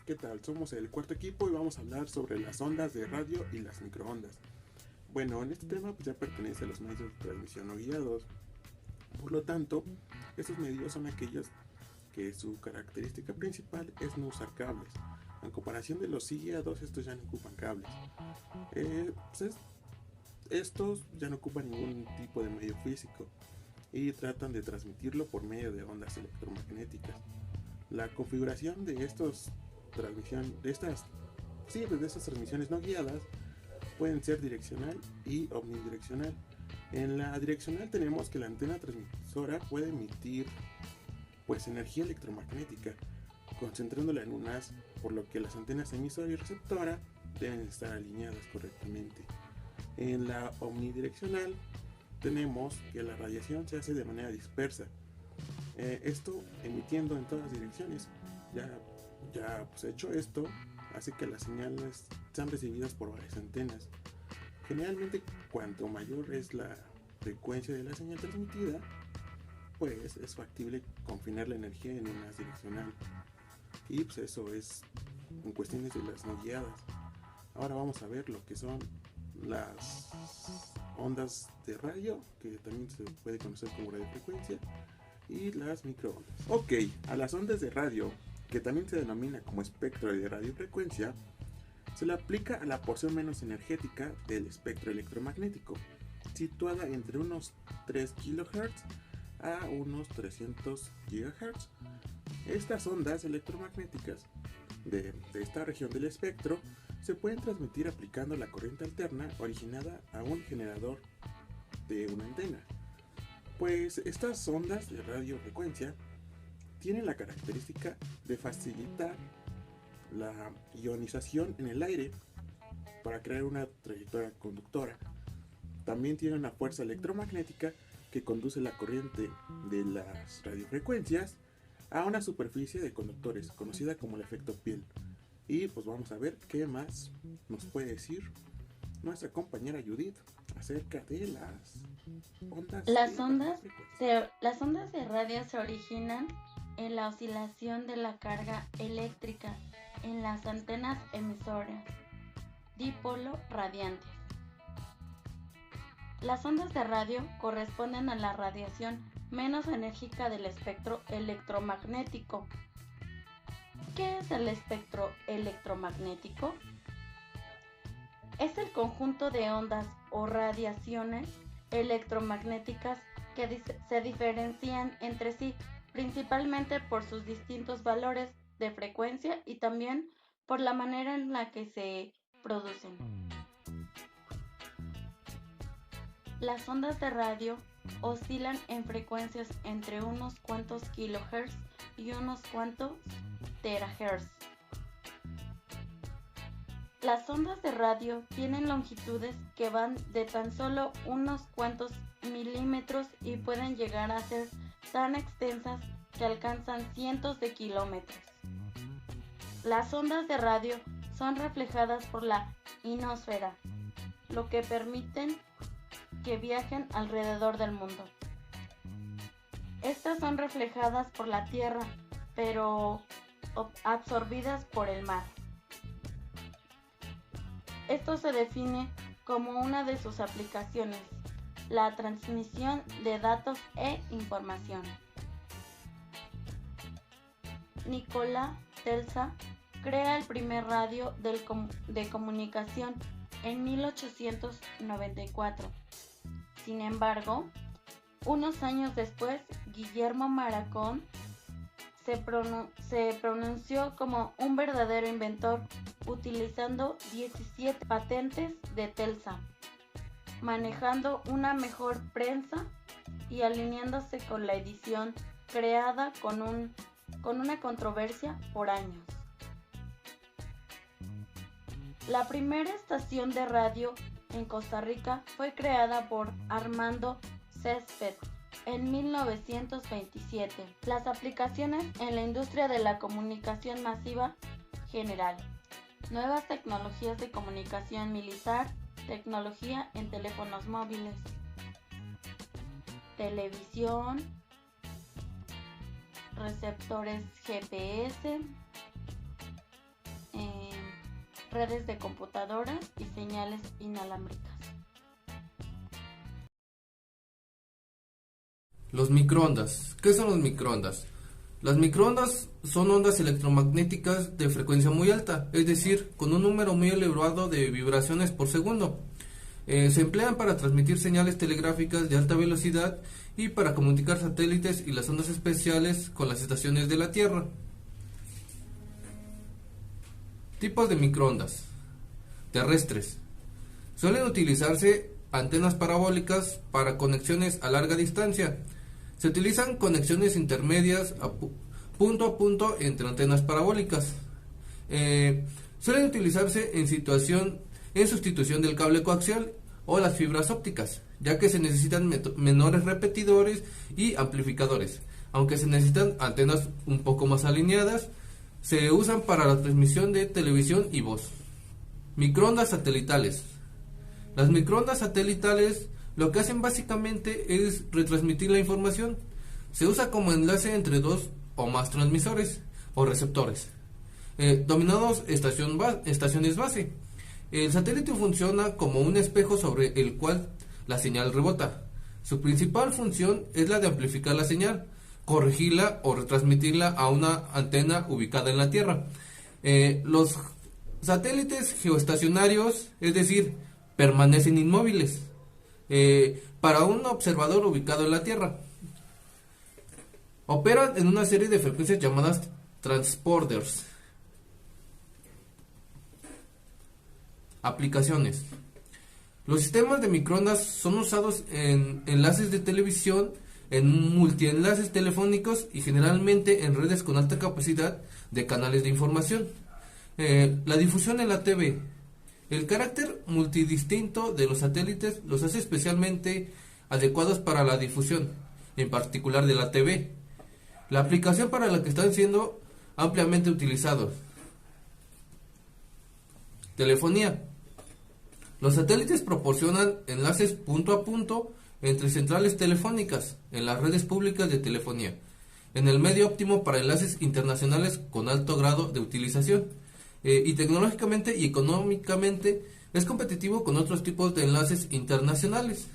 ¿qué tal? Somos el cuarto equipo y vamos a hablar sobre las ondas de radio y las microondas. Bueno, en este tema pues ya pertenece a los medios de transmisión no guiados. Por lo tanto, estos medios son aquellos que su característica principal es no usar cables. En comparación de los sí guiados, estos ya no ocupan cables. Estos ya no ocupan ningún tipo de medio físico y tratan de transmitirlo por medio de ondas electromagnéticas. La configuración de estas transmisiones no guiadas pueden ser direccional y omnidireccional. En la direccional tenemos que la antena transmisora puede emitir energía electromagnética, concentrándola en un haz, por lo que las antenas emisora y receptora deben estar alineadas correctamente. En la omnidireccional tenemos que la radiación se hace de manera dispersa, esto emitiendo en todas direcciones. Hecho esto, hace que las señales sean recibidas por varias antenas. Generalmente, cuanto mayor es la frecuencia de la señal transmitida, pues es factible confinar la energía en una direccional. Y pues eso es en cuestiones de las no guiadas. Ahora vamos a ver lo que son las ondas de radio, que también se puede conocer como radiofrecuencia, y las microondas. Ok, a las ondas de radio, que también se denomina como espectro de radiofrecuencia, se le aplica a la porción menos energética del espectro electromagnético, situada entre unos 3 kHz a unos 300 GHz. Estas ondas electromagnéticas de esta región del espectro se pueden transmitir aplicando la corriente alterna originada a un generador de una antena. Pues estas ondas de radiofrecuencia tienen la característica de facilitar la ionización en el aire para crear una trayectoria conductora. También tiene una fuerza electromagnética que conduce la corriente de las radiofrecuencias a una superficie de conductores, conocida como el efecto piel. Y pues vamos a ver qué más nos puede decir nuestra compañera Judith acerca de las ondas Las ondas de radio se originan en la oscilación de la carga eléctrica en las antenas emisoras dipolo radiantes. Las ondas de radio corresponden a la radiación menos enérgica del espectro electromagnético. ¿Qué es el espectro electromagnético? Es el conjunto de ondas o radiaciones electromagnéticas que se diferencian entre sí, principalmente por sus distintos valores de frecuencia y también por la manera en la que se producen. Las ondas de radio oscilan en frecuencias entre unos cuantos kilohertz y unos cuantos terahertz. Las ondas de radio tienen longitudes que van de tan solo unos cuantos milímetros y pueden llegar a ser tan extensas que alcanzan cientos de kilómetros. Las ondas de radio son reflejadas por la ionosfera, lo que permiten que viajen alrededor del mundo. Estas son reflejadas por la Tierra, pero absorbidas por el mar. Esto se define como una de sus aplicaciones, la transmisión de datos e información. Nikola Tesla crea el primer radio de comunicación en 1894. Sin embargo, unos años después, Guillermo Marconi se pronunció como un verdadero inventor, utilizando 17 patentes de Tesla, manejando una mejor prensa y alineándose con la edición creada con una controversia por años. La primera estación de radio en Costa Rica fue creada por Armando Césped en 1927. Las aplicaciones en la industria de la comunicación masiva general, nuevas tecnologías de comunicación militar, tecnología en teléfonos móviles, televisión, receptores GPS, redes de computadoras y señales inalámbricas. Los microondas. ¿Qué son los microondas? Las microondas son ondas electromagnéticas de frecuencia muy alta, es decir, con un número muy elevado de vibraciones por segundo. Se emplean para transmitir señales telegráficas de alta velocidad y para comunicar satélites y las ondas especiales con las estaciones de la Tierra. Tipos de microondas. Terrestres. Suelen utilizarse antenas parabólicas para conexiones a larga distancia. Se utilizan conexiones intermedias a punto entre antenas parabólicas. Suelen utilizarse en sustitución del cable coaxial o las fibras ópticas, ya que se necesitan menores repetidores y amplificadores. Aunque se necesitan antenas un poco más alineadas, se usan para la transmisión de televisión y voz. Microondas satelitales. Las microondas satelitales lo que hacen básicamente es retransmitir la información. Se usa como enlace entre dos o más transmisores o receptores, denominados estaciones base. El satélite funciona como un espejo sobre el cual la señal rebota. Su principal función es la de amplificar la señal, corregirla o retransmitirla a una antena ubicada en la Tierra. Los satélites geoestacionarios, es decir, permanecen inmóviles para un observador ubicado en la Tierra. Operan en una serie de frecuencias llamadas transponders. Aplicaciones. Los sistemas de microondas son usados en enlaces de televisión, en multienlaces telefónicos y generalmente en redes con alta capacidad de canales de información. La difusión en la TV. El carácter multidistinto de los satélites los hace especialmente adecuados para la difusión, en particular de la TV. La aplicación para la que están siendo ampliamente utilizados. Telefonía. Los satélites proporcionan enlaces punto a punto entre centrales telefónicas en las redes públicas de telefonía, en el medio óptimo para enlaces internacionales con alto grado de utilización, y tecnológicamente y económicamente es competitivo con otros tipos de enlaces internacionales.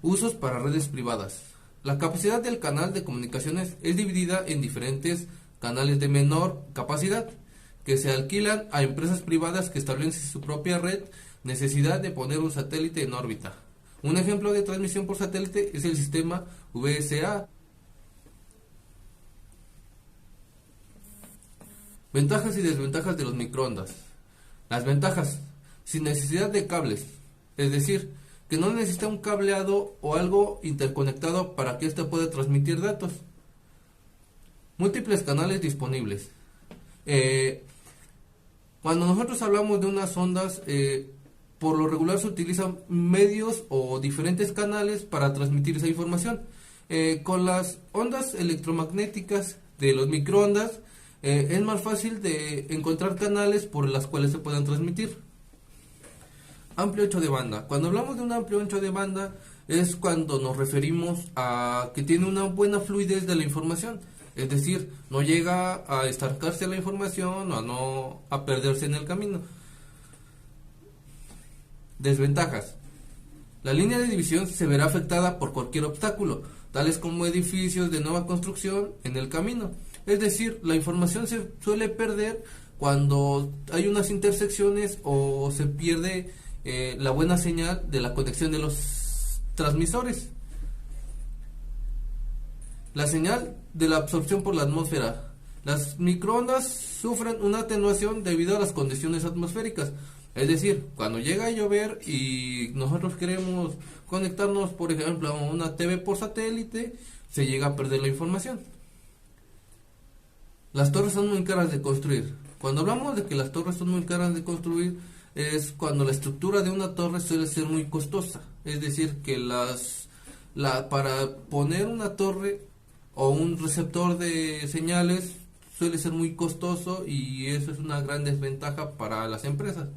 Usos para redes privadas. La capacidad del canal de comunicaciones es dividida en diferentes canales de menor capacidad, que se alquilan a empresas privadas que establecen su propia red, necesidad de poner un satélite en órbita. Un ejemplo de transmisión por satélite es el sistema VSA. Ventajas y desventajas de los microondas. Las ventajas: sin necesidad de cables, es decir, que no necesita un cableado o algo interconectado para que éste pueda transmitir datos. Múltiples canales disponibles. Cuando nosotros hablamos de unas ondas, por lo regular se utilizan medios o diferentes canales para transmitir esa información. Con las ondas electromagnéticas de los microondas, es más fácil de encontrar canales por las cuales se puedan transmitir. Amplio ancho de banda. Cuando hablamos de un amplio ancho de banda es cuando nos referimos a que tiene una buena fluidez de la información, es decir, no llega a estancarse la información o a perderse en el camino. Desventajas. La línea de división se verá afectada por cualquier obstáculo, tales como edificios de nueva construcción en el camino. Es decir, la información se suele perder cuando hay unas intersecciones o se pierde la buena señal de la conexión de los transmisores. La señal de la absorción por la atmósfera. Las microondas sufren una atenuación debido a las condiciones atmosféricas. Es decir, cuando llega a llover y nosotros queremos conectarnos, por ejemplo, a una TV por satélite, se llega a perder la información. Las torres son muy caras de construir. Cuando hablamos de que las torres son muy caras de construir, es cuando la estructura de una torre suele ser muy costosa. Es decir, que para poner una torre o un receptor de señales suele ser muy costoso y eso es una gran desventaja para las empresas.